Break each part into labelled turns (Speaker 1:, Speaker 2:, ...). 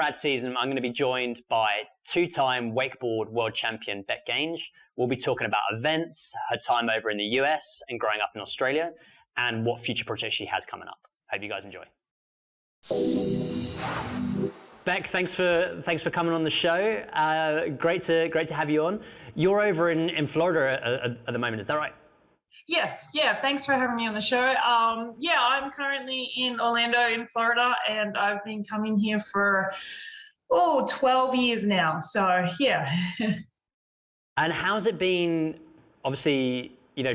Speaker 1: grad season, I'm going to be joined by two-time wakeboard world champion Bec Gange. We'll be talking about events, her time over in the US and growing up in Australia, and what future projects she has coming up. Hope you guys enjoy. Bec, thanks for coming on the show. Great to have you on. You're over in Florida at the moment, is that right?
Speaker 2: Yes, yeah, thanks for having me on the show. Yeah, I'm currently in Orlando in Florida, and I've been coming here for 12 years now, so yeah.
Speaker 1: And how's it been, obviously, you know,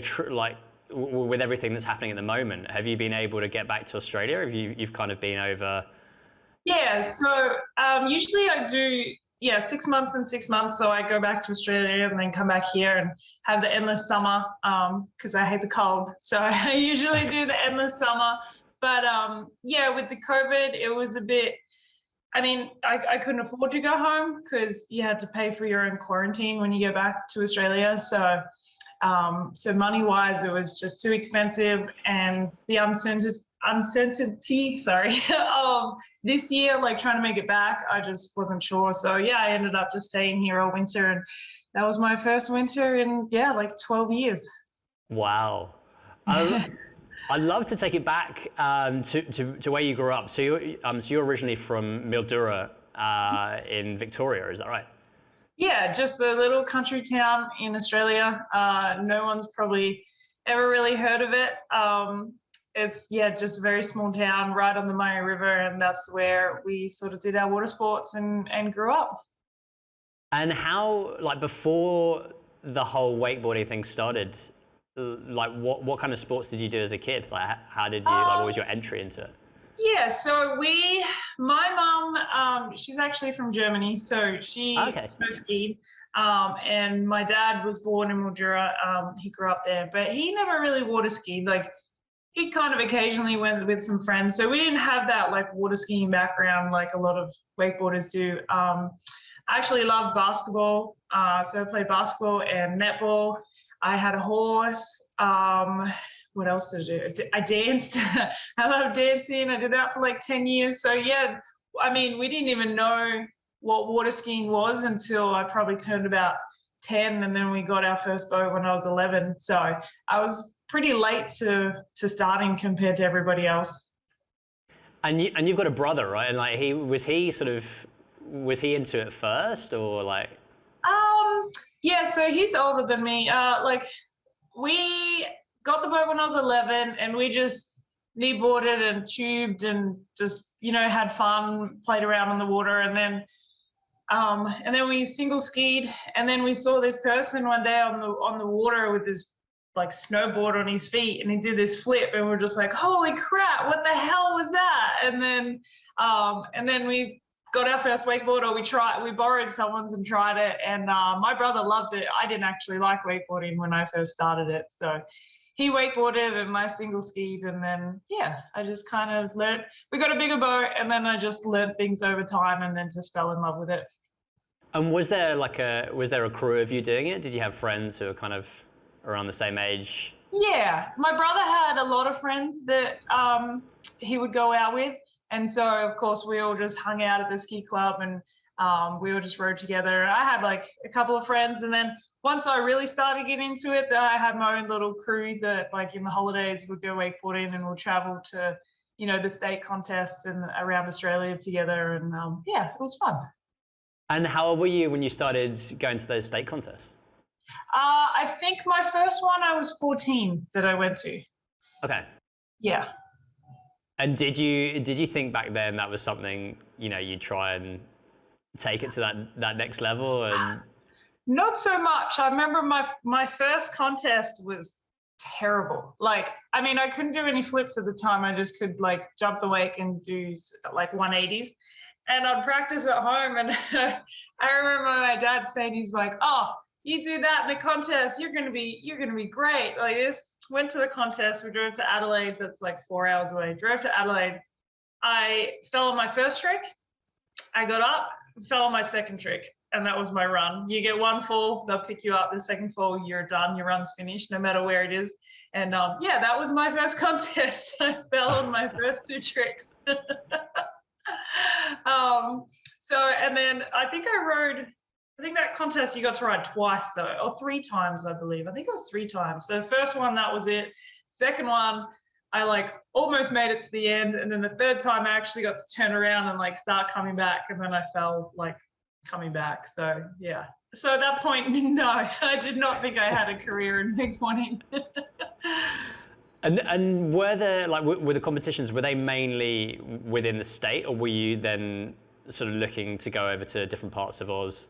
Speaker 1: with everything that's happening at the moment? Have you been able to get back to Australia? Have you've kind of been over?
Speaker 2: Yeah, so usually I do 6 months and 6 months, so I go back to Australia and then come back here and have the endless summer because I hate the cold. So I usually do the endless summer. But yeah, with the COVID, it was a bit, I mean, I couldn't afford to go home because you had to pay for your own quarantine when you go back to Australia. So so money-wise, it was just too expensive, and the uncertainty, of this year, like trying to make it back, I just wasn't sure. So yeah, I ended up just staying here all winter, and that was my first winter in like 12 years.
Speaker 1: Wow. I'd love to take it back to where you grew up. So you're originally from Mildura in Victoria, is that right?
Speaker 2: Yeah, just a little country town in Australia. No one's probably ever really heard of it. It's just a very small town right on the Murray River, and that's where we sort of did our water sports and grew up.
Speaker 1: And how, like, before the whole wakeboarding thing started, like what kind of sports did you do as a kid? Like, how did you, what was your entry into it?
Speaker 2: Yeah, so my mum, she's actually from Germany, so she snow skied. And my dad was born in Mildura. He grew up there, but he never really water skied. Like, he kind of occasionally went with some friends. So we didn't have that like water skiing background like a lot of wakeboarders do. I actually loved basketball. So I played basketball and netball. I had a horse. What else did I do? I danced. I love dancing. I did that for like 10 years. So yeah, I mean, we didn't even know what water skiing was until I probably turned about 10, and then we got our first boat when I was 11. So I was pretty late to starting compared to everybody else.
Speaker 1: And you've got a brother, right? And like was he into it first, or like?
Speaker 2: Yeah, so he's older than me. Like, we got the boat when I was 11, and we just kneeboarded and tubed and just, had fun, played around on the water, and then we single skied, and then we saw this person one day on the water with this like snowboard on his feet, and he did this flip, and we're just like, holy crap, what the hell was that? And then we got our first wakeboard, or we borrowed someone's and tried it, and my brother loved it. I didn't actually like wakeboarding when I first started it, so he wakeboarded and I single skied, and then I just kind of learned. We got a bigger boat, and then I just learned things over time, and then just fell in love with it.
Speaker 1: And was there a crew of you doing it? Did you have friends who were kind of around the same age?
Speaker 2: Yeah, my brother had a lot of friends that he would go out with. And so, of course, we all just hung out at the ski club, and we all just rode together. I had like a couple of friends, and then once I really started getting into it, then I had my own little crew that, like, in the holidays would go wakeboarding, and we'll travel to, the state contests and around Australia together. And it was fun.
Speaker 1: And how old were you when you started going to those state contests?
Speaker 2: I think my first one, I was 14 that I went to.
Speaker 1: Okay.
Speaker 2: Yeah.
Speaker 1: And did you think back then that was something, you'd try and take it to that next level? And
Speaker 2: not so much. I remember my first contest was terrible. Like, I mean, I couldn't do any flips at the time. I just could like jump the wake and do like 180s. And I'd practice at home, and I remember my dad saying, he's like, "Oh, you do that in the contest, you're gonna be great." Like this. Went to the contest. We drove to Adelaide. That's like 4 hours away. Drove to Adelaide. I fell on my first trick. I got up, fell on my second trick, and that was my run. You get one fall, they'll pick you up. The second fall, you're done. Your run's finished, no matter where it is. And that was my first contest. I fell on my first two tricks. And then I think that contest you got to ride twice though, or 3 times, I believe. I think it was 3 times. So the first one, that was it. Second one, I like almost made it to the end. And then the third time I actually got to turn around and like start coming back. And then I fell like coming back. So yeah. So at that point, no, I did not think I had a career in wakeboarding.
Speaker 1: And were there, like, were the competitions, were they mainly within the state, or were you then sort of looking to go over to different parts of Oz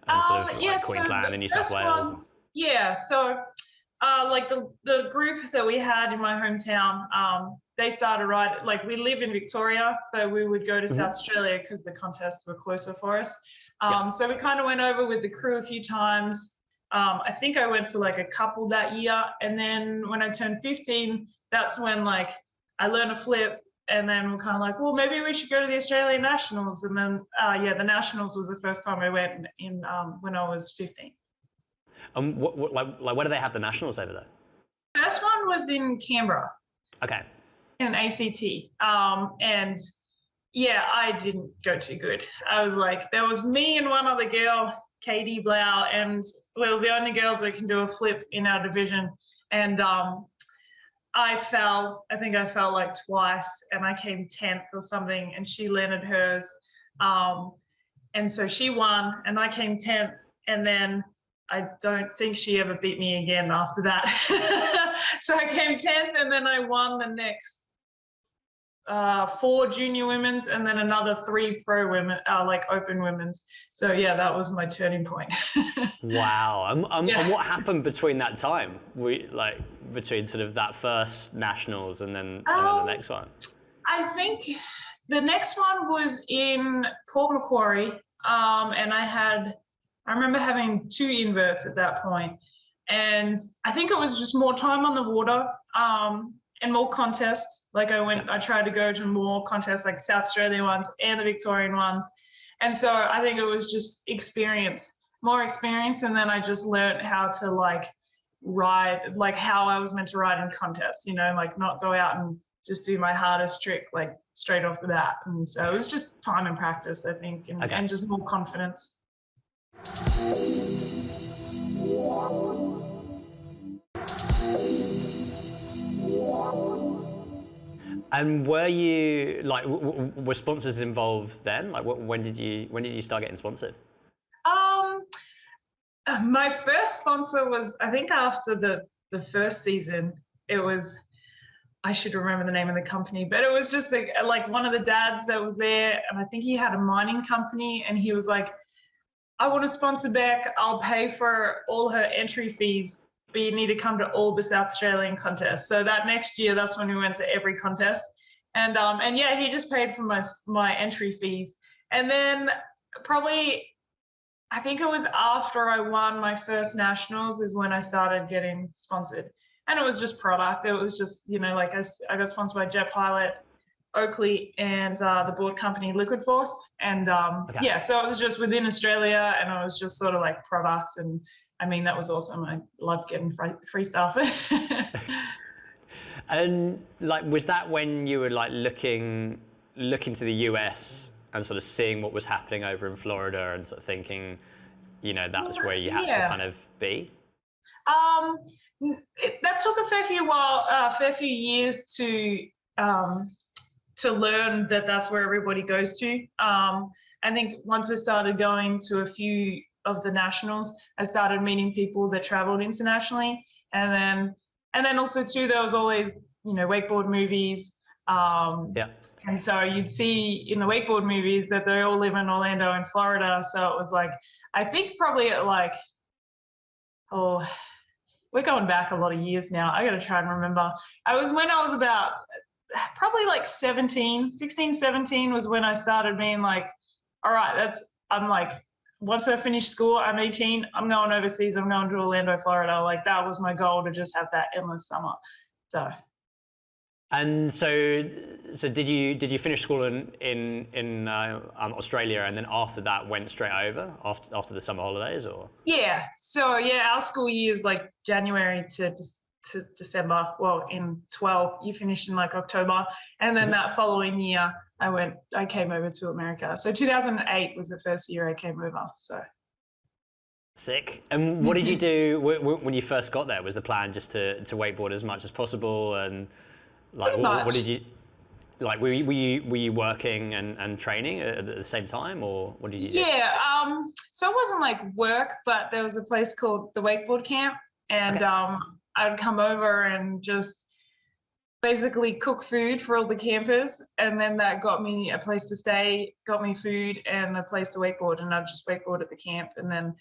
Speaker 1: and sort of like Queensland and New South Wales?
Speaker 2: Yeah, so like the group that we had in my hometown, they started like we live in Victoria, but we would go to South Australia because the contests were closer for us. So we kind of went over with the crew a few times. I think I went to like a couple that year. And then when I turned 15, that's when like I learned a flip, and then we're kind of like, well, maybe we should go to the Australian Nationals. And then, the Nationals was the first time I went in when I was 15.
Speaker 1: Where do they have the Nationals over there?
Speaker 2: First one was in Canberra.
Speaker 1: Okay.
Speaker 2: In ACT. And yeah, I didn't go too good. I was like, there was me and one other girl, Katie Blau, and we were the only girls that can do a flip in our division. And I think I fell like twice, and I came 10th or something, and she landed hers. And so she won, and I came 10th, and then I don't think she ever beat me again after that. So I came 10th, and then I won the next 4 junior women's, and then another 3 pro women, like open women's. So yeah, that was my turning point.
Speaker 1: Wow. And what happened between that time? Between sort of that first Nationals and then the next one?
Speaker 2: I think the next one was in Port Macquarie, and I remember having 2 inverts at that point, and I think it was just more time on the water. And more contests. Like I tried to go to more contests, like South Australian ones and the Victorian ones. And so I think it was just more experience. And then I just learned how to like ride, like how I was meant to ride in contests, like not go out and just do my hardest trick, like straight off the bat. And so it was just time and practice, I think, and just more confidence.
Speaker 1: And were you like, were sponsors involved then? Like, when did you start getting sponsored?
Speaker 2: My first sponsor was, I think after the first season, it was, I should remember the name of the company, but it was just like one of the dads that was there, and I think he had a mining company, and he was like, I want to sponsor Bec, I'll pay for all her entry fees, but you need to come to all the South Australian contests. So that next year, that's when we went to every contest. And yeah, he just paid for my entry fees. And then probably, I think it was after I won my first Nationals is when I started getting sponsored. And it was just product. It was just, like I got sponsored by Jet Pilot, Oakley, and the board company Liquid Force. And yeah, so it was just within Australia, and it was just sort of like product. And I mean, that was awesome. I loved getting free stuff.
Speaker 1: And like, was that when you were like looking to the US and sort of seeing what was happening over in Florida and sort of thinking, that was where you had to kind of be?
Speaker 2: That took a fair few years to learn that that's where everybody goes to. I think once I started going to a few of the Nationals, I started meeting people that traveled internationally, and then also too, there was always wakeboard movies. And so you'd see in the wakeboard movies that they all live in Orlando and Florida. So it was like, I think probably at like, we're going back a lot of years now. I got to try and remember. When I was about probably like 16, 17 was when I started being like, all right, I'm like, once I finish school, I'm 18, I'm going overseas, I'm going to Orlando, Florida. Like that was my goal, to just have that endless summer. So.
Speaker 1: And so did you finish school in Australia, and then after that went straight over after the summer holidays, or?
Speaker 2: Yeah. So yeah, our school year is like January to to December. Well, in 12, you finished in like October. And then that following year, I came over to America. So 2008 was the first year I came over. So.
Speaker 1: Sick. And what did you do when you first got there? Was the plan just to wakeboard as much as possible? And like, what did you, like, were you working and training at the same time, or what did you do?
Speaker 2: Yeah, so it wasn't like work, but there was a place called the Wakeboard Camp, and I'd come over and just basically cook food for all the campers, and then that got me a place to stay, got me food and a place to wakeboard, and I'd just wakeboard at the camp. And then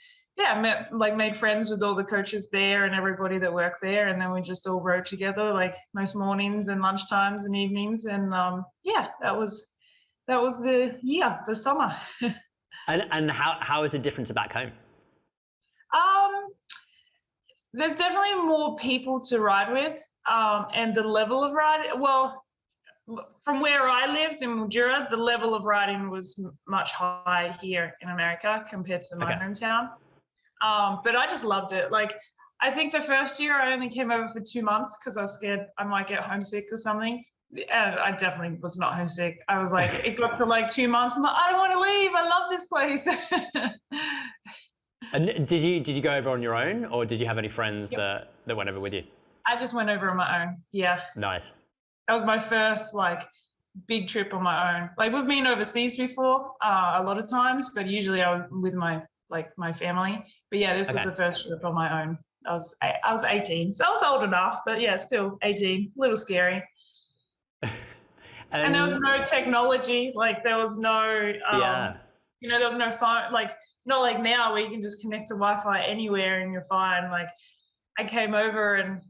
Speaker 2: made friends with all the coaches there and everybody that worked there, and then we just all rode together like most mornings and lunchtimes and evenings, and that was the summer.
Speaker 1: and how is the difference back home?
Speaker 2: There's definitely more people to ride with, and the level of riding, well, from where I lived in Mildura, the level of riding was much higher here in America compared to my hometown. But I just loved it. Like, I think the first year I only came over for 2 months because I was scared I might get homesick or something. And I definitely was not homesick. I was like, it got to like 2 months. I'm like, I don't want to leave. I love this place.
Speaker 1: And did you go over on your own, or did you have any friends that went over with you?
Speaker 2: I just went over on my own. Yeah.
Speaker 1: Nice.
Speaker 2: That was my first like big trip on my own. Like, we've been overseas before a lot of times, but usually I was with my family. But yeah, this was the first trip on my own. I was 18, so I was old enough, but yeah, still 18, a little scary. And there was no technology, like there was no, there was no phone, like not like now where you can just connect to Wi-Fi anywhere and you're fine. Like, I came over and,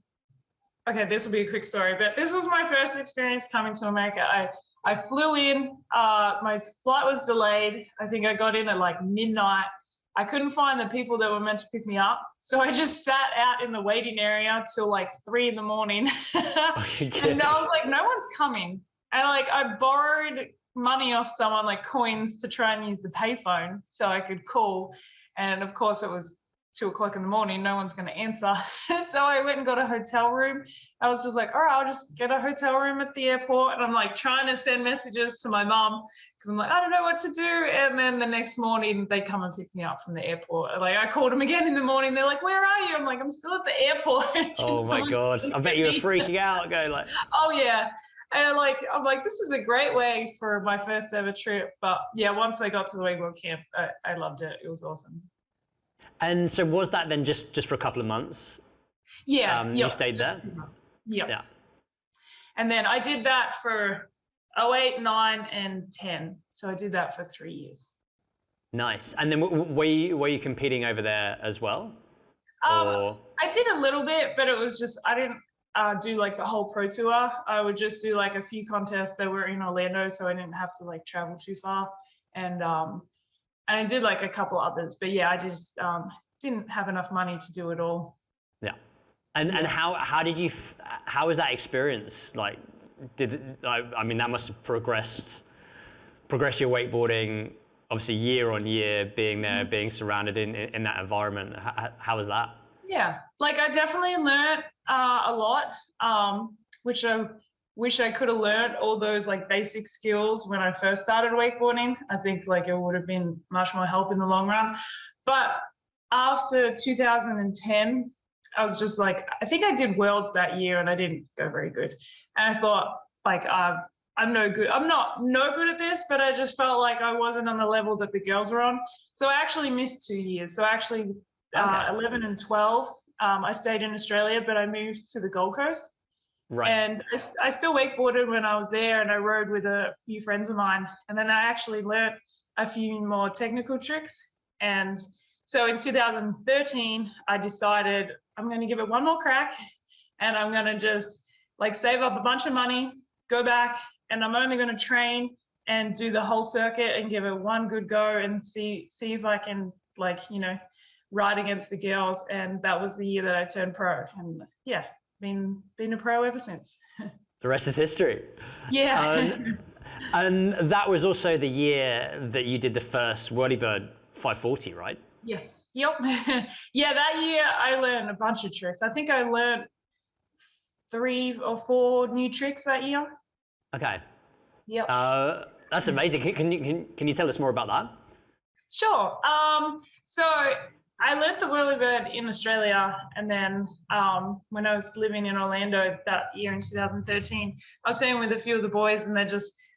Speaker 2: this will be a quick story, but this was my first experience coming to America. I flew in, my flight was delayed. I think I got in at like midnight. I couldn't find the people that were meant to pick me up. So I just sat out in the waiting area till like 3 a.m. And I was like, no one's coming. And like, I borrowed money off someone, like coins, to try and use the payphone so I could call. And of course it was 2 o'clock in the morning, no one's going to answer. So I went and got a hotel room. I was just like, all right, I'll just get a hotel room at the airport. And I'm like trying to send messages to my mum because I'm like, I don't know what to do. And then the next morning they come and pick me up from the airport. Like, I called them again in the morning. They're like, where are you? I'm like, I'm still at the airport.
Speaker 1: Oh my God. I bet you were freaking out, going like.
Speaker 2: Oh yeah. And I'm like, this is a great way for my first ever trip. But yeah, once I got to the wakeboard camp, I loved it. It was awesome.
Speaker 1: And so was that then just for a couple of months?
Speaker 2: Yeah.
Speaker 1: You stayed there?
Speaker 2: Yeah. And then I did that for 08, 9, and 10. So I did that for 3 years. Nice.
Speaker 1: And then were you competing over there as well?
Speaker 2: I did a little bit, but it was just, I didn't do like the whole pro tour. I would just do like a few contests that were in Orlando, so I didn't have to like travel too far. And I did like a couple others, but yeah, I just didn't have enough money to do it all.
Speaker 1: Yeah. And how was that experience? Like, I mean, that must have progressed your wakeboarding, obviously year on year, being there, being surrounded in that environment. How was that?
Speaker 2: Yeah, like I definitely learned a lot, which I wish I could have learned all those like basic skills when I first started wakeboarding. I think like it would have been much more help in the long run. But after 2010, I was just like, I think I did Worlds that year and I didn't go very good. And I thought like, I'm no good. I'm not no good at this, but I just felt like I wasn't on the level that the girls were on. So I actually missed 2 years. So actually 11 and 12, I stayed in Australia, but I moved to the Gold Coast. Right. And I still wakeboarded when I was there, and I rode with a few friends of mine. And then I actually learnt a few more technical tricks. And so in 2013, I decided I'm going to give it one more crack, and I'm going to just like save up a bunch of money, go back, and I'm only going to train and do the whole circuit and give it one good go and see if I can like, ride against the girls. And that was the year that I turned pro. And yeah, been a pro ever since.
Speaker 1: The rest is history.
Speaker 2: Yeah.
Speaker 1: And that was also the year that you did the first Whirlybird 540, right?
Speaker 2: Yes. Yep. Yeah, that year I learned a bunch of tricks. I think I learned 3 or 4 new tricks that year.
Speaker 1: Okay.
Speaker 2: Yep.
Speaker 1: That's amazing. Can you tell us more about that?
Speaker 2: Sure. So I learned the whirlybird in Australia, and then when I was living in Orlando that year in 2013, I was staying with a few of the boys, and they're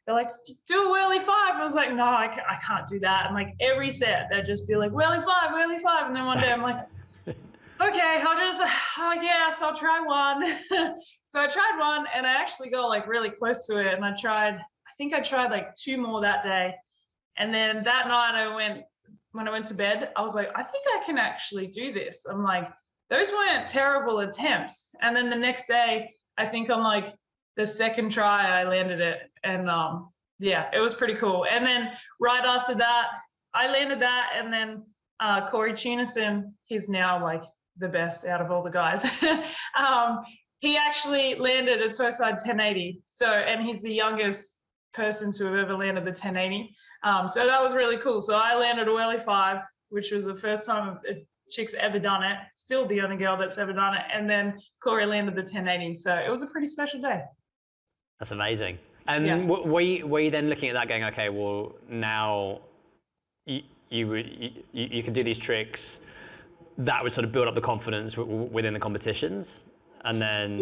Speaker 2: like, do a whirly 5. I was like, no, I can't do that. And like every set, they'd just be like, whirly 5, whirly 5. And then one day I'm like, okay, I guess I'll try one. So I tried one, and I actually got like really close to it. And I think I tried like 2 more that day. And then that night when I went to bed, I was like, I think I can actually do this. I'm like, those weren't terrible attempts. And then the next day, I think on like the second try, I landed it. And yeah, it was pretty cool. And then right after that, I landed that. And then Corey Chinison, he's now like the best out of all the guys. He actually landed a toe-side 1080. And he's the youngest person to have ever landed the 1080. So that was really cool. So I landed a whirly 5, which was the first time a chick's ever done it. Still the only girl that's ever done it. And then Corey landed the 1080. So it was a pretty special day.
Speaker 1: That's amazing. And were you then looking at that going, okay, well, now you can do these tricks that would sort of build up the confidence within the competitions? And then,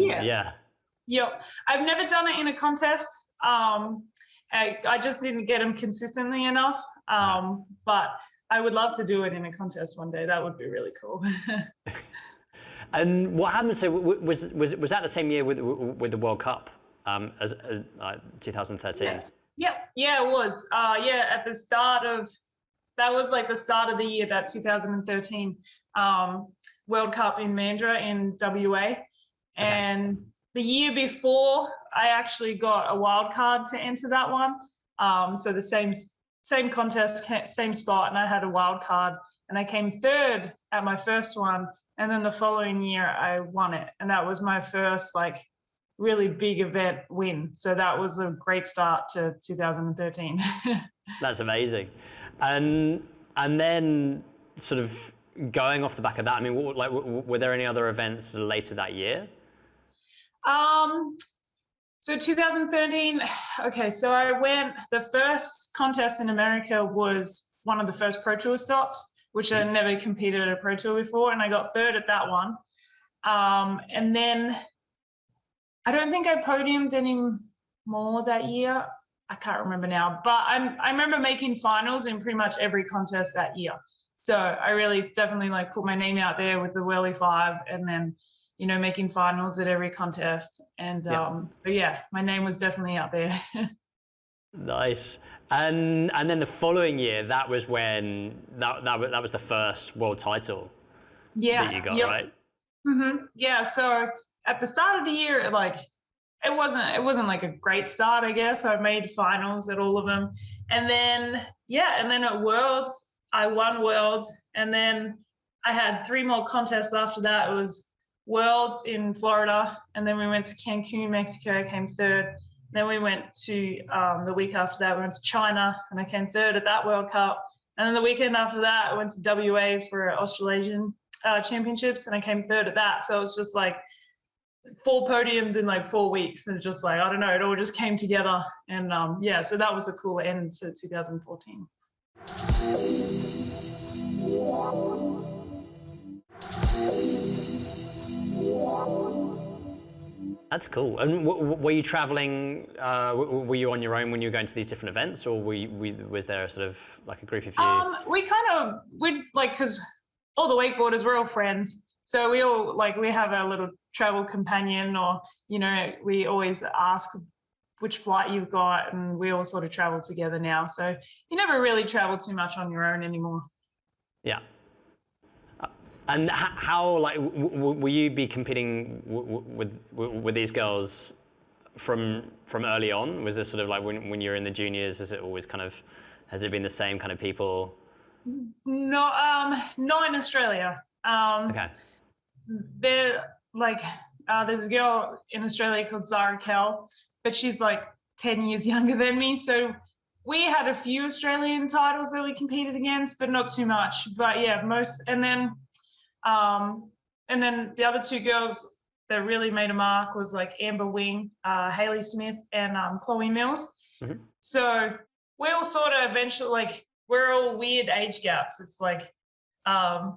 Speaker 2: Yep. I've never done it in a contest. I just didn't get them consistently enough. But I would love to do it in a contest one day. That would be really cool.
Speaker 1: And what happened? So was that the same year with the World Cup as 2013?
Speaker 2: Yes. Yep. Yeah, it was. At the start of that was like the start of the year, that 2013 World Cup in Mandurah in WA, and the year before, I actually got a wild card to enter that one. So the same contest, same spot, and I had a wild card, and I came 3rd at my first one. And then the following year, I won it, and that was my first like really big event win. So that was a great start to 2013.
Speaker 1: That's amazing. And then sort of going off the back of that, I mean, were there any other events later that year?
Speaker 2: So 2013, okay, so the first contest in America was one of the first Pro Tour stops, which I never competed at a Pro Tour before, and I got 3rd at that one. And then I don't think I podiumed any more that year. I can't remember now, but I remember making finals in pretty much every contest that year. So I really definitely like put my name out there with the whirly 5, and then making finals at every contest. And so yeah, my name was definitely out there.
Speaker 1: Nice. And then the following year, that was when that was the first world title that you got, right?
Speaker 2: Mm-hmm. Yeah. So at the start of the year, it wasn't like a great start, I guess. I made finals at all of them. And then at Worlds, I won Worlds. And then I had 3 more contests after that. It was Worlds in Florida, and then we went to Cancun, Mexico, I came 3rd. Then we went to, the week after that, we went to China, and I came 3rd at that World Cup. And then the weekend after that, I went to WA for Australasian Championships, and I came 3rd at that. So it was just like 4 podiums in like 4 weeks. And just like, I don't know, it all just came together. And so that was a cool end to 2014.
Speaker 1: That's cool. And were you traveling? Were you on your own when you were going to these different events, or was there a sort of like a group of you?
Speaker 2: We because all the wakeboarders, we're all friends, so we all we have our little travel companion, or we always ask which flight you've got, and we all sort of travel together now. So you never really travel too much on your own anymore.
Speaker 1: Yeah. And how will you be competing with these girls from early on? Was this sort of like when you're in the juniors? Is it always has it been the same kind of people?
Speaker 2: No, not in Australia.
Speaker 1: Okay.
Speaker 2: There's a girl in Australia called Zara Kell, but she's like 10 years younger than me. So we had a few Australian titles that we competed against, but not too much. But yeah, most, and then the other 2 girls that really made a mark was like Amber Wing, Hayley Smith, and Chloe Mills.
Speaker 1: Mm-hmm.
Speaker 2: So we all sort of eventually, like, we're all weird age gaps. It's like,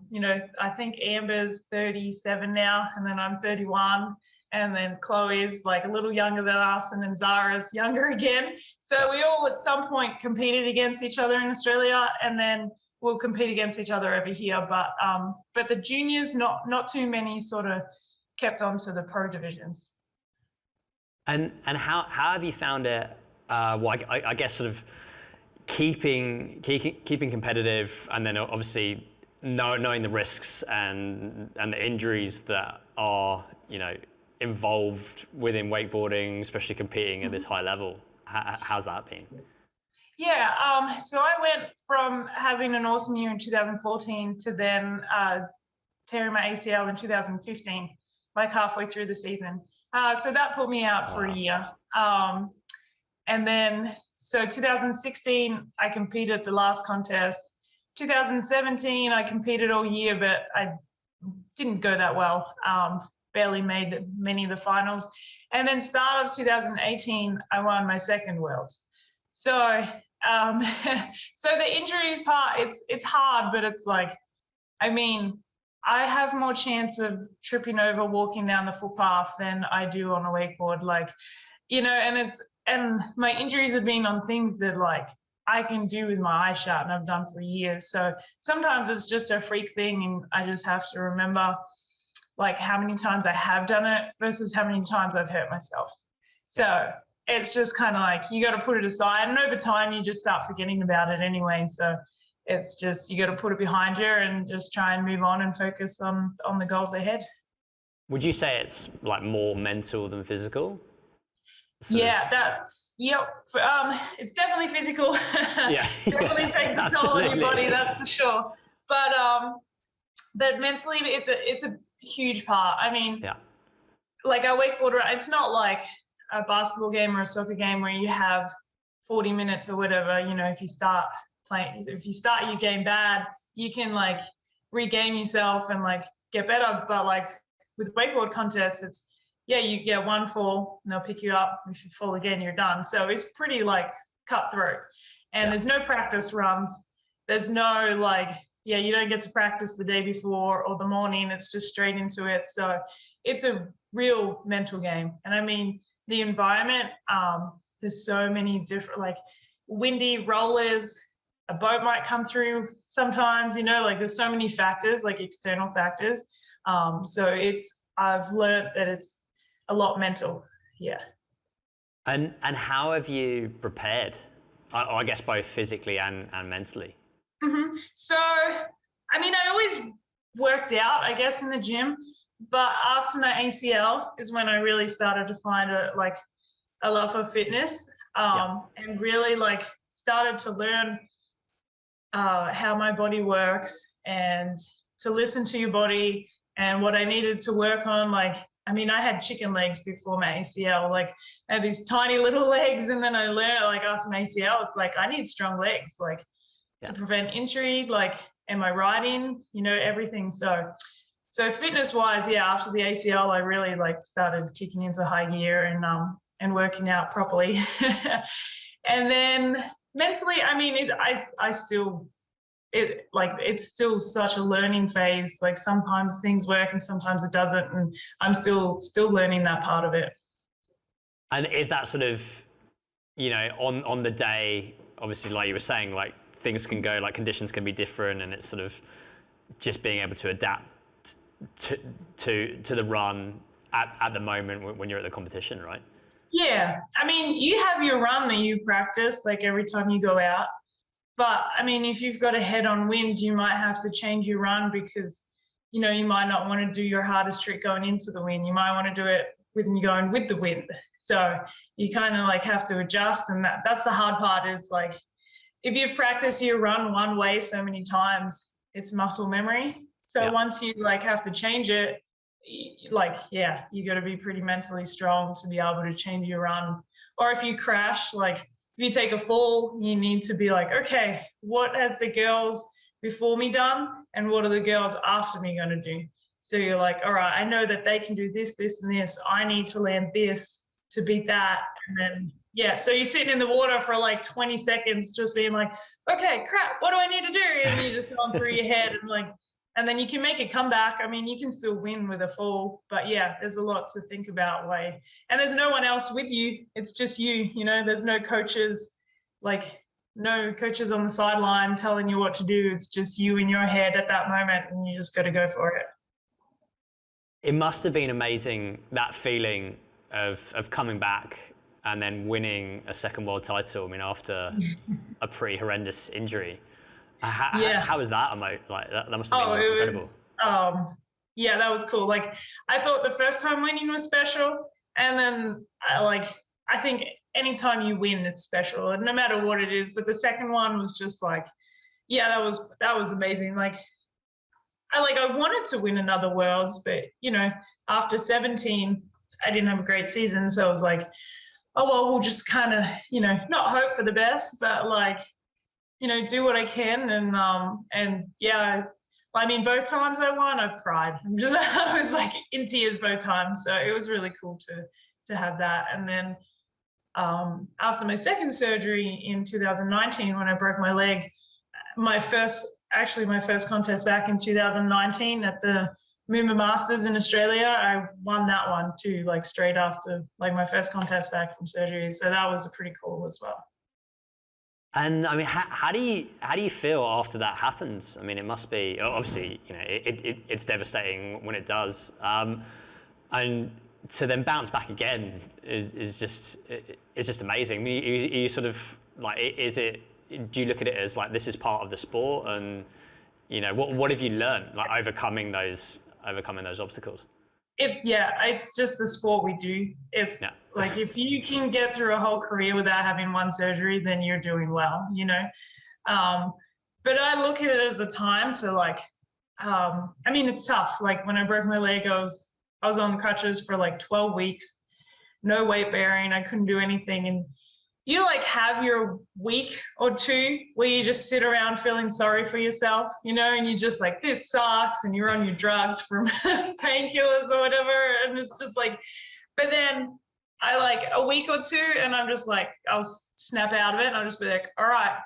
Speaker 2: you know, I think Amber's 37 now, and then I'm 31, and then Chloe's like a little younger than us, and then Zara's younger again. So we all at some point competed against each other in Australia, and then we'll compete against each other over here. But the juniors, not too many sort of kept on to the pro divisions.
Speaker 1: And how have you found it? Well, I guess sort of keeping competitive, and then obviously knowing the risks and the injuries that are, you know, involved within wakeboarding, especially competing at this high level. How's that been?
Speaker 2: Yeah, so I went from having an awesome year in 2014 to then tearing my ACL in 2015, like halfway through the season. So that put me out for a year. And then, so 2016, I competed the last contest. 2017, I competed all year, but I didn't go that well. Barely made many of the finals. And then start of 2018, I won my second Worlds. So, so the injury part, it's hard, but it's like, I mean, I have more chance of tripping over walking down the footpath than I do on a wakeboard. Like, you know, and my injuries have been on things that like I can do with my eyes shut and I've done for years. So sometimes it's just a freak thing, and I just have to remember like how many times I have done it versus how many times I've hurt myself. So it's just kind of like, you got to put it aside, and over time you just start forgetting about it anyway. So it's just, you got to put it behind you and just try and move on and focus on the goals ahead.
Speaker 1: Would you say it's like more mental than physical?
Speaker 2: Yep. It's definitely physical.
Speaker 1: Yeah.
Speaker 2: Definitely takes a toll on your body, that's for sure. But mentally, it's a huge part. I mean, like a wakeboarder, it's not like a basketball game or a soccer game where you have 40 minutes or whatever. You know, if you start your game bad, you can like regain yourself and like get better. But like with wakeboard contests, it's, you get one fall and they'll pick you up. If you fall again, you're done. So it's pretty like cutthroat, and there's no practice runs. There's no like, you don't get to practice the day before or the morning. It's just straight into it. So it's a real mental game. And I mean, the environment, there's so many different, like windy rollers, a boat might come through sometimes, you know, like there's so many factors, like external factors. So I've learned that it's a lot mental. Yeah.
Speaker 1: And how have you prepared? I guess both physically and mentally.
Speaker 2: Mm-hmm. So, I mean, I always worked out, I guess, in the gym, but after my ACL is when I really started to find a love for fitness, and really like started to learn how my body works and to listen to your body and what I needed to work on. Like, I mean, I had chicken legs before my ACL. Like, I had these tiny little legs, and then I learned, like, after my ACL, it's like, I need strong legs, like, to prevent injury. Like, am I riding? You know, everything. So fitness-wise, after the ACL, I really, like, started kicking into high gear and working out properly. And then mentally, I mean, it's still such a learning phase. Like sometimes things work and sometimes it doesn't, and I'm still learning that part of it.
Speaker 1: And is that sort of, you know, on the day, obviously, like you were saying, like things can go, like conditions can be different, and it's sort of just being able to adapt to the run at the moment when you're at the competition, right? Yeah.
Speaker 2: I mean, you have your run that you practice like every time you go out. But I mean, if you've got a head-on wind, you might have to change your run because, you know, you might not want to do your hardest trick going into the wind. You might want to do it when you're going with the wind. So you kind of like have to adjust, and that's the hard part is like, if you've practiced your run one way so many times, it's muscle memory. So once you like have to change it, like, you got to be pretty mentally strong to be able to change your run. Or if you crash, like, if you take a fall, you need to be like, okay, what has the girls before me done and what are the girls after me going to do? So you're like, all right, I know that they can do this, this, and this. I need to land this to beat that. And then, yeah, so you're sitting in the water for like 20 seconds just being like, okay, crap, what do I need to do? And you're just going through your head and then you can make a comeback. I mean, you can still win with a fall, but yeah, there's a lot to think about. And there's no one else with you. It's just you, there's no coaches, no coaches on the sideline telling you what to do. It's just you in your head at that moment, and you just got to go for it.
Speaker 1: It must have been amazing, that feeling of coming back and then winning a second world title. I mean, after a pretty horrendous injury. How was that? That must have been incredible.
Speaker 2: Yeah, that was cool. I thought the first time winning was special, and then I think anytime you win, it's special, no matter what it is. But the second one was just that was amazing. I wanted to win another Worlds, but after 17, I didn't have a great season, so I was like, oh well, we'll just kind of not hope for the best, but do what I can. And yeah, I mean, both times I won, I cried. I was in tears both times. So it was really cool to have that. And then after my second surgery in 2019, when I broke my leg, my first contest back in 2019 at the Moomba Masters in Australia, I won that one too, straight after my first contest back from surgery. So that was pretty cool as well.
Speaker 1: And I mean, how do you feel after that happens? I mean, it must be, obviously, it's devastating when it does, and to then bounce back again is just amazing. I mean, you sort of do you look at it as this is part of the sport, and what have you learned overcoming those obstacles? It's just the sport we do. It's if you can get through a whole career without having one surgery, then you're doing well, But I look at it as a time to I mean, it's tough. When I broke my leg, I was on crutches for 12 weeks, no weight bearing. I couldn't do anything. And you have your week or two where you just sit around feeling sorry for yourself, and you just this sucks, and you're on your drugs from painkillers or whatever. And it's just but then I a week or two, and I'm just I'll snap out of it, and I'll just be all right,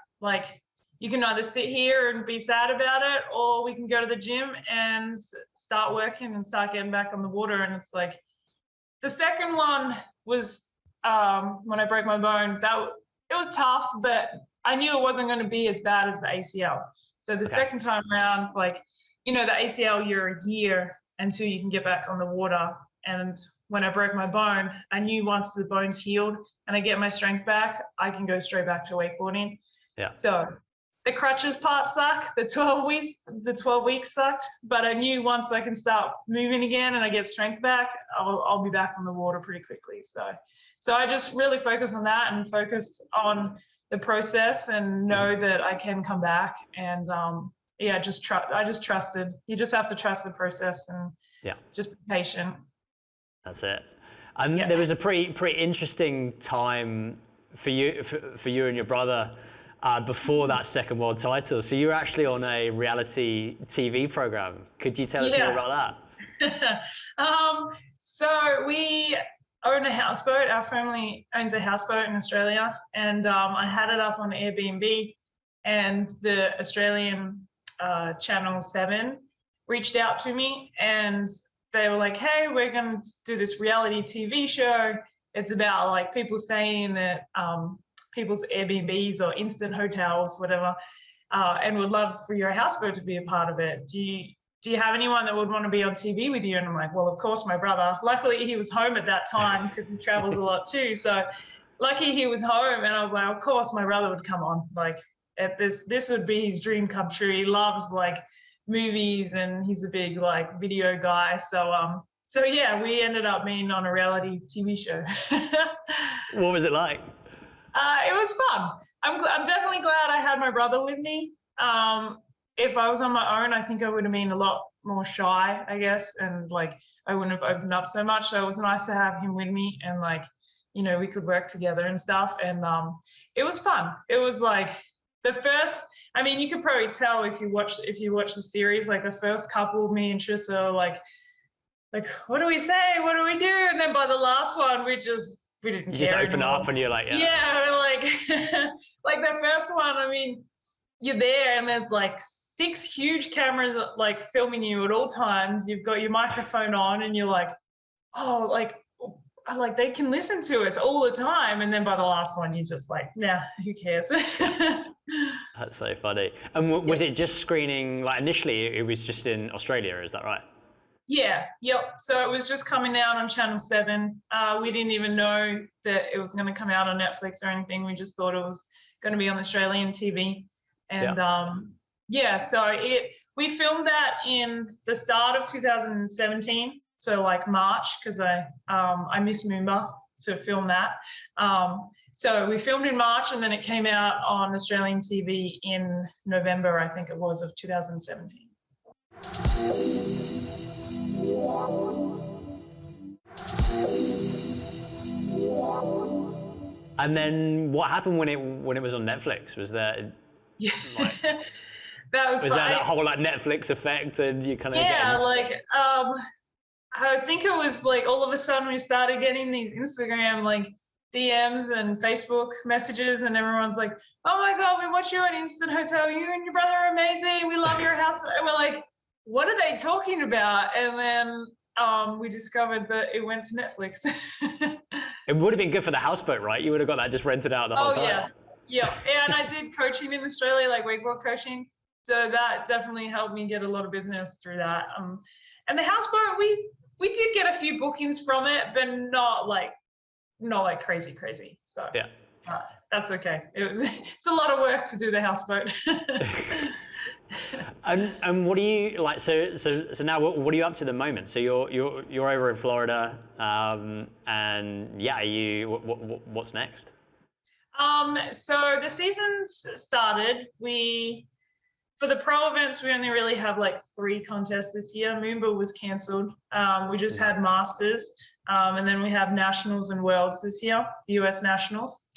Speaker 1: you can either sit here and be sad about it, or we can go to the gym and start working and start getting back on the water. And it's the second one was, when I broke my bone, it was tough, but I knew it wasn't going to be as bad as the ACL. So the second time around, the ACL, you're a year until you can get back on the water. And when I broke my bone, I knew once the bone's healed and I get my strength back, I can go straight back to wakeboarding. Yeah.
Speaker 2: So the crutches part sucked, the 12 weeks sucked, but I knew once I can start moving again and I get strength back, I'll be back on the water pretty quickly. So I just really focused on that and focused on the process and know that I can come back. And I just trusted. You just have to trust the process and just be patient.
Speaker 1: That's it. And there was a pretty interesting time for you and your brother before that second world title. So you were actually on a reality TV program. Could you tell us more about that?
Speaker 2: So we own a houseboat. Our family owns a houseboat in Australia, and I had it up on Airbnb, and the Australian Channel 7 reached out to me, and they were like, hey, we're going to do this reality TV show. It's about people staying at people's Airbnbs or instant hotels, whatever, and would love for your houseboat to be a part of it. Do you have anyone that would want to be on TV with you? And I'm like, well, of course, my brother. Luckily, he was home at that time because he travels a lot too. So lucky he was home, and I was like, of course, my brother would come on. This would be his dream come true. He loves movies, and he's a big video guy. So yeah, we ended up being on a reality TV show.
Speaker 1: What was it like?
Speaker 2: It was fun. I'm definitely glad I had my brother with me. If I was on my own, I think I would have been a lot more shy, I guess, and I wouldn't have opened up so much. So it was nice to have him with me, and we could work together and stuff. And it was fun. It was the first, I mean, you could probably tell if you watch the series, like the first couple, me and Trissa are like, what do we say? What do we do? And then by the last one, we didn't care.
Speaker 1: You just open
Speaker 2: anymore.
Speaker 1: up and you're like,
Speaker 2: yeah, like like the first one. I mean, you're there and there's like 6 huge cameras like filming you at all times. You've got your microphone on and you're like, oh, like they can listen to us all the time. And then by the last one, you're just like, nah, who cares?
Speaker 1: That's so funny. And was it just screening, like initially it was just in Australia, is that right?
Speaker 2: Yeah, yep. So it was just coming out on Channel 7. We didn't even know that it was going to come out on Netflix or anything. We just thought it was going to be on Australian TV. And so we filmed that in the start of 2017. So like March, because I missed Moomba to film that. So we filmed in March and then it came out on Australian TV in November, I think it was, of 2017.
Speaker 1: And then what happened when it was on Netflix? Was there
Speaker 2: that was
Speaker 1: there that whole like Netflix effect and you kind of
Speaker 2: I think it was like all of a sudden we started getting these Instagram like DMs and Facebook messages and everyone's like, oh my God, we watched you at Instant Hotel. You and your brother are amazing. We love your house. And we're like, what are they talking about? And then we discovered that it went to Netflix.
Speaker 1: It would have been good for the houseboat, right? You would have got that just rented out the whole time.
Speaker 2: Yeah. And I did coaching in Australia, like wakeboard coaching. So that definitely helped me get a lot of business through that. And the houseboat, we did get a few bookings from it, but not like crazy. So that's okay. It's a lot of work to do the houseboat.
Speaker 1: And what do you like? So now what are you up to at the moment? So you're over in Florida, and are you what's next?
Speaker 2: So the season's started. For the pro events, we only really have like 3 contests this year. Moomba was cancelled. We just had Masters, and then we have Nationals and Worlds this year, the US Nationals.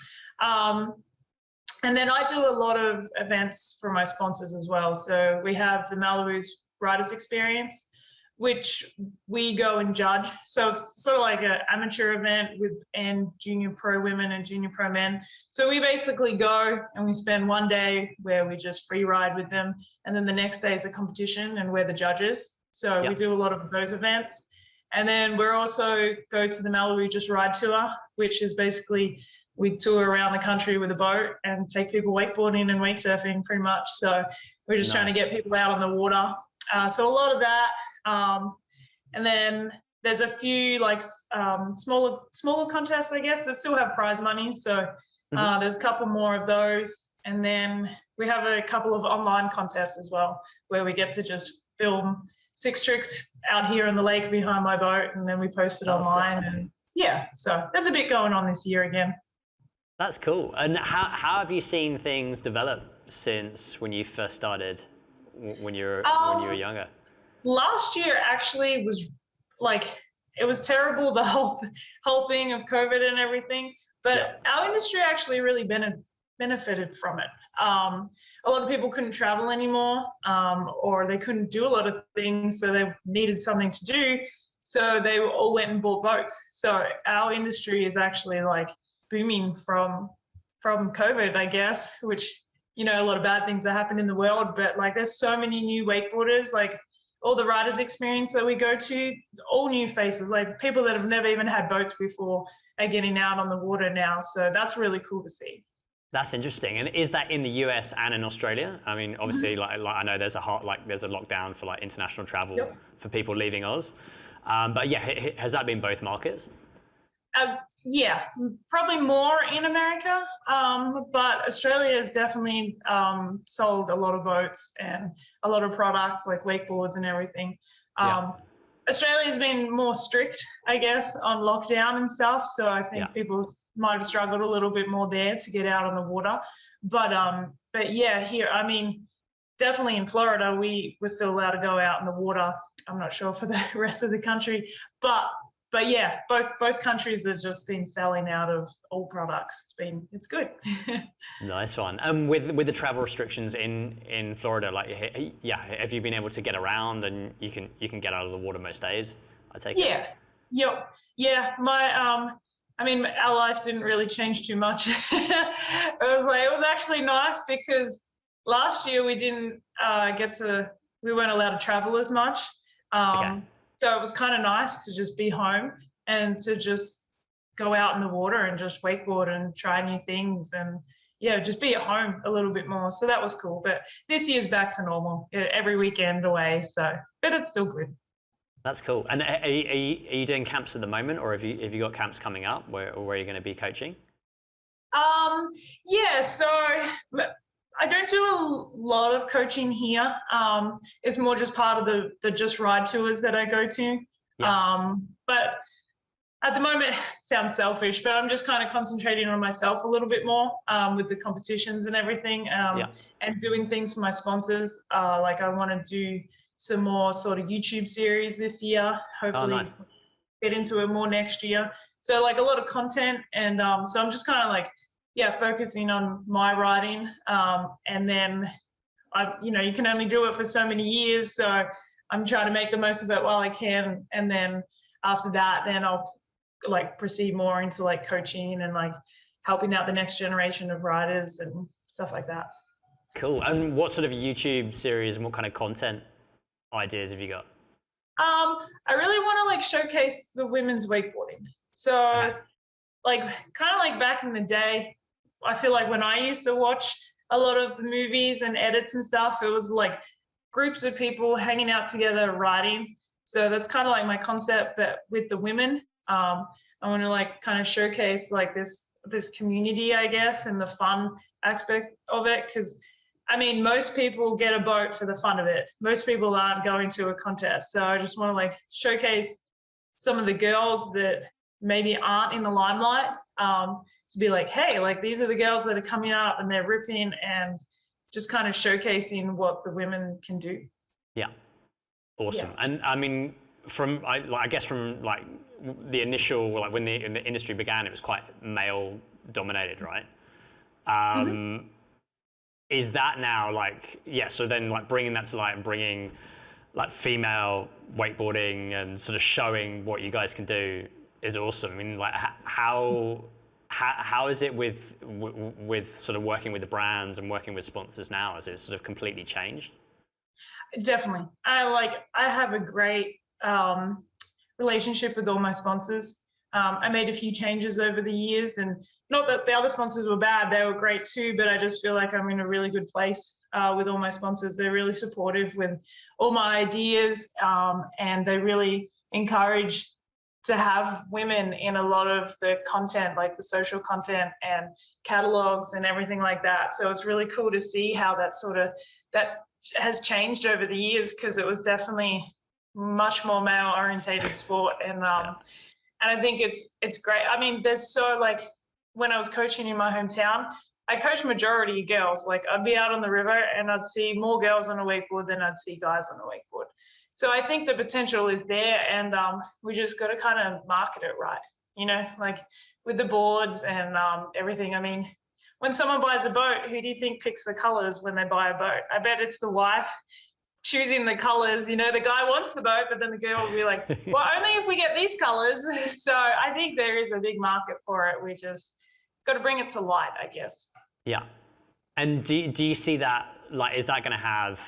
Speaker 2: And then I do a lot of events for my sponsors as well. So we have the Malibu's Riders Experience, which we go and judge. So it's sort of like an amateur event and junior pro women and junior pro men. So we basically go and we spend one day where we just free ride with them. And then the next day is a competition and we're the judges. So we do a lot of those events. And then we're also go to the Malibu Just Ride Tour, which is basically we tour around the country with a boat and take people wakeboarding and wake surfing pretty much. So we're just trying to get people out on the water. So a lot of that. And then there's a few like smaller contests, I guess, that still have prize money. So there's a couple more of those. And then we have a couple of online contests as well, where we get to just film 6 tricks out here in the lake behind my boat, and then we post it online. And so there's a bit going on this year again.
Speaker 1: That's cool. And how have you seen things develop since when you first started, when you were younger?
Speaker 2: Last year actually was like, it was terrible, the whole thing of COVID and everything, but our industry actually really benefited from it. A lot of people couldn't travel anymore, or they couldn't do a lot of things, so they needed something to do. So they all went and bought boats. So our industry is actually like booming from COVID, I guess, which, you know, a lot of bad things that happen in the world, but like there's so many new wakeboarders, like all the riders experience that we go to, all new faces, like people that have never even had boats before are getting out on the water now. So that's really cool to see.
Speaker 1: That's interesting. And is that in the US and in Australia? I mean, obviously, like I know there's a lockdown for like international travel for people leaving Oz. But has that been both markets?
Speaker 2: Yeah, probably more in America, but Australia has definitely sold a lot of boats and a lot of products like wakeboards and everything. Australia's been more strict, I guess, on lockdown and stuff, so I think people might have struggled a little bit more there to get out on the water. But here, I mean, definitely in Florida, we're still allowed to go out in the water. I'm not sure for the rest of the country, but but yeah, both countries have just been selling out of all products. It's good.
Speaker 1: Nice one. With the travel restrictions in Florida, like, yeah, have you been able to get around and you can get out of the water most days? I take it.
Speaker 2: Yeah. Yep. Yeah. I mean, our life didn't really change too much. It was actually nice because last year we didn't we weren't allowed to travel as much.
Speaker 1: Okay.
Speaker 2: So it was kind of nice to just be home and to just go out in the water and just wakeboard and try new things and yeah, just be at home a little bit more. So that was cool. But this year's back to normal, every weekend away. So, but it's still good.
Speaker 1: That's cool. And are you doing camps at the moment, or have you got camps coming up where you're going to be coaching?
Speaker 2: Yeah, so I don't do a lot of coaching here. It's more just part of the just ride tours that I go to. Yeah. But at the moment, it sounds selfish, but I'm just kind of concentrating on myself a little bit more with the competitions and everything, and doing things for my sponsors. Like I want to do some more sort of YouTube series this year. Hopefully, get into it more next year. So like a lot of content, and so I'm just kind of like, focusing on my writing, and then you can only do it for so many years, so I'm trying to make the most of it while I can, and then after that, then I'll like proceed more into like coaching and like helping out the next generation of riders and stuff like that.
Speaker 1: Cool. And what sort of YouTube series and what kind of content ideas have you got?
Speaker 2: I really want to like showcase the women's wakeboarding. So like kind of like back in the day, I feel like when I used to watch a lot of the movies and edits and stuff, it was like groups of people hanging out together riding. So that's kind of like my concept, but with the women. I want to like kind of showcase like this community, I guess, and the fun aspect of it, because I mean, most people get a boat for the fun of it. Most people aren't going to a contest. So I just want to like showcase some of the girls that maybe aren't in the limelight, to be like, hey, like these are the girls that are coming up and they're ripping, and just kind of showcasing what the women can do.
Speaker 1: Yeah. Awesome. Yeah. And I mean, I guess from like the initial, like when the industry began, it was quite male dominated, right? Is that now like, so then like bringing that to light and bringing like female wakeboarding and sort of showing what you guys can do is awesome. I mean, like how is it with sort of working with the brands and working with sponsors now? Has it sort of completely changed?
Speaker 2: Definitely. I have a great relationship with all my sponsors. I made a few changes over the years, and not that the other sponsors were bad, they were great too, but I just feel like I'm in a really good place with all my sponsors. They're really supportive with all my ideas, and they really encourage to have women in a lot of the content, like the social content and catalogs and everything like that. So it's really cool to see how that has changed over the years, because it was definitely much more male orientated sport, and I think it's great. I mean, there's so like when I was coaching in my hometown, I coached majority girls. Like I'd be out on the river and I'd see more girls on a wakeboard than I'd see guys on a wakeboard. So I think the potential is there, and we just got to kind of market it right, like with the boards and everything. I mean, when someone buys a boat, who do you think picks the colors when they buy a boat? I bet it's the wife choosing the colors. The guy wants the boat, but then the girl will be like, well, only if we get these colors. So I think there is a big market for it. We just got to bring it to light, I guess.
Speaker 1: Yeah. And do you see that, like, is that going to have,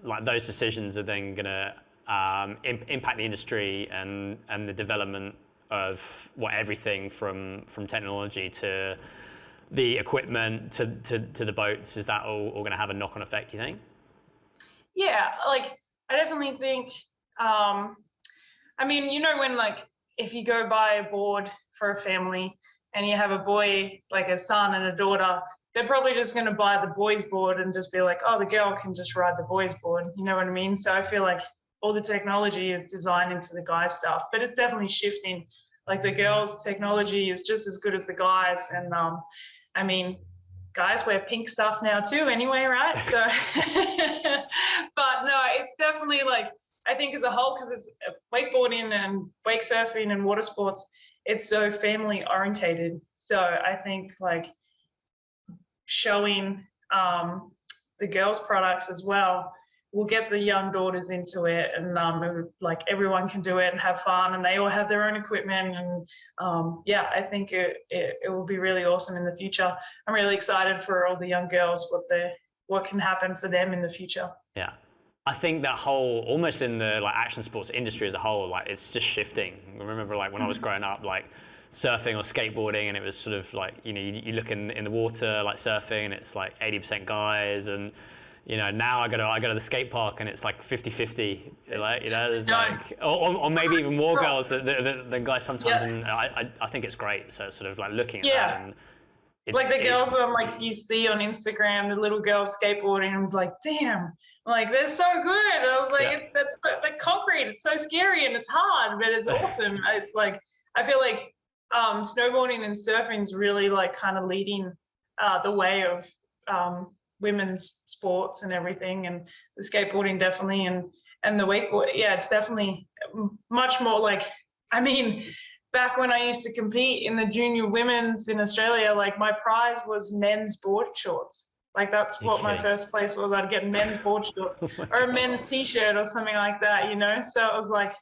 Speaker 1: like, those decisions are then going to impact the industry and the development of everything from technology to the equipment to the boats? Is that all going to have a knock-on effect, you think?
Speaker 2: Yeah, like I definitely think, I mean, when like if you go buy a board for a family and you have a boy, like a son and a daughter, they're probably just going to buy the boys board and just be like, oh, the girl can just ride the boys board. You know what I mean? So I feel like all the technology is designed into the guys stuff, but it's definitely shifting. Like the girls' technology is just as good as the guys. And I mean, guys wear pink stuff now too anyway, right? So, but no, it's definitely like, I think as a whole, because it's wakeboarding and wake surfing and water sports, it's so family orientated. So I think like showing the girls' products as well will get the young daughters into it, and like everyone can do it and have fun, and they all have their own equipment, and I think it will be really awesome in the future. I'm really excited for all the young girls, what can happen for them in the future.
Speaker 1: Yeah. I think that whole, almost in the like action sports industry as a whole, like it's just shifting. I remember like when I was growing up, like surfing or skateboarding, and it was sort of like, you know, you look in the water like surfing and it's like 80% guys, and you know, now I go to the skate park and it's like 50-50, like, you know, there's like, or maybe even more girls than guys sometimes, and I think it's great. So sort of like looking at that, and it's,
Speaker 2: like the girls that like you see on Instagram, the little girls skateboarding, I'm like, damn, like they're so good. I was like, that's like concrete. It's so scary and it's hard, but it's awesome. It's like, I feel like snowboarding and surfing is really like kind of leading the way of women's sports and everything, and the skateboarding definitely, and the wakeboard, it's definitely much more like, I mean, back when I used to compete in the junior women's in Australia, like my prize was men's board shorts. Like that's what my first place was. I'd get men's board shorts or a men's t-shirt or something like that, you know? So it was like,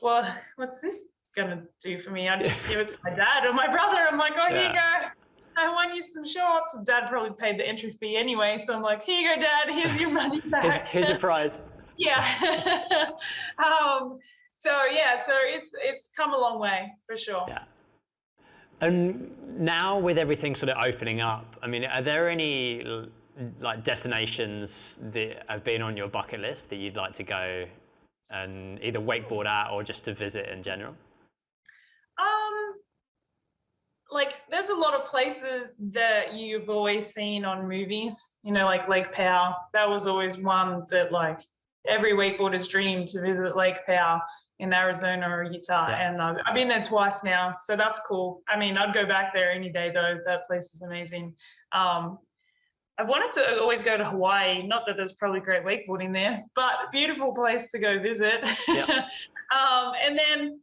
Speaker 2: well, what's this gonna do for me? I'd just give it to my dad or my brother. I'm like, oh, here you go. I won you some shorts. Dad probably paid the entry fee anyway. So I'm like, here you go, Dad, here's your money back.
Speaker 1: Here's your prize.
Speaker 2: Yeah. So it's come a long way for sure.
Speaker 1: Yeah. And now with everything sort of opening up, I mean, are there any like destinations that have been on your bucket list that you'd like to go and either wakeboard at or just to visit in general?
Speaker 2: Like there's a lot of places that you've always seen on movies, you know, like Lake Powell. That was always one that like every wakeboarder's dream, to visit Lake Powell in Arizona or Utah. And I've been there twice now, so that's cool. I mean, I'd go back there any day though. That place is amazing. I've wanted to always go to Hawaii, not that there's probably great wakeboarding there, but beautiful place to go visit. And then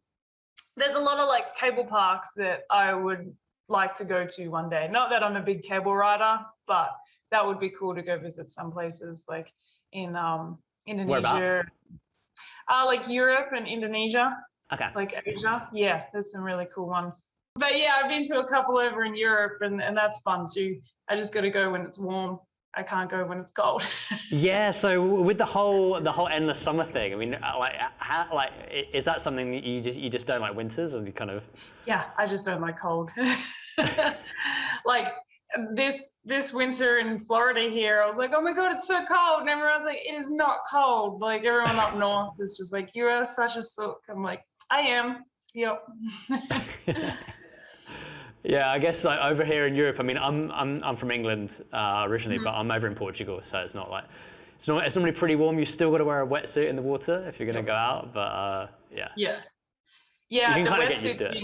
Speaker 2: there's a lot of like cable parks that I would like to go to one day. Not that I'm a big cable rider, but that would be cool to go visit some places like in Indonesia.
Speaker 1: Whereabouts?
Speaker 2: Like Europe and Indonesia.
Speaker 1: Okay.
Speaker 2: Like Asia. Yeah, there's some really cool ones. But yeah, I've been to a couple over in Europe, and that's fun too. I just got to go when it's warm. I can't go when it's cold.
Speaker 1: Yeah, so with the whole endless summer thing, I mean, is that something that you just don't like winters, or you kind of?
Speaker 2: Yeah, I just don't like cold. Like this winter in Florida here, I was like, oh my God, it's so cold, and everyone's like, it is not cold. Like everyone up north is just like, you are such a sook. I'm like, I am. Yep.
Speaker 1: Yeah, I guess like over here in Europe, I mean, I'm from England originally, but I'm over in Portugal, so it's not like it's normally pretty warm. You still got to wear a wetsuit in the water if you're going to go out, but yeah.
Speaker 2: Yeah.
Speaker 1: You can kind of get used to it.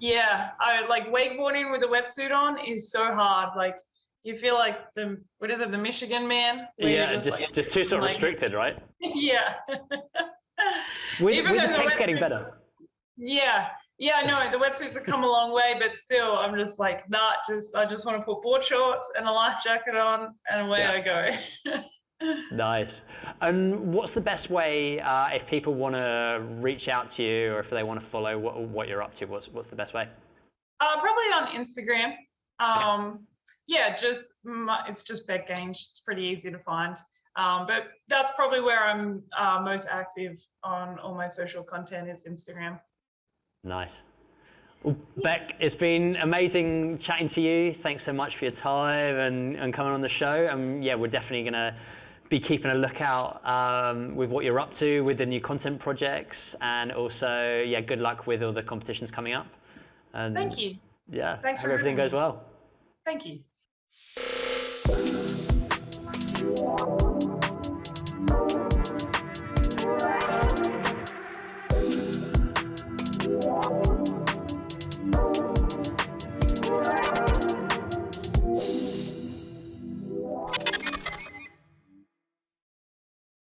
Speaker 2: Yeah, I like wakeboarding with a wetsuit on is so hard. Like you feel like the Michigan man?
Speaker 1: Yeah, just too sort of restricted, right?
Speaker 2: Yeah.
Speaker 1: With the tech's getting better.
Speaker 2: Yeah, I know the wetsuits have come a long way, but still, I'm just like, I just want to put board shorts and a life jacket on, and away I go.
Speaker 1: Nice. And what's the best way if people want to reach out to you, or if they want to follow what you're up to? What's the best way?
Speaker 2: Probably on Instagram. It's just Bec Gange. It's pretty easy to find. But that's probably where I'm most active on all my social content is Instagram.
Speaker 1: Nice. Well, Bec, it's been amazing chatting to you. Thanks so much for your time and coming on the show. We're definitely going to be keeping a lookout with what you're up to with the new content projects, and also, good luck with all the competitions coming up. And
Speaker 2: thank you.
Speaker 1: Yeah,
Speaker 2: thanks for
Speaker 1: everything goes well.
Speaker 2: Thank you.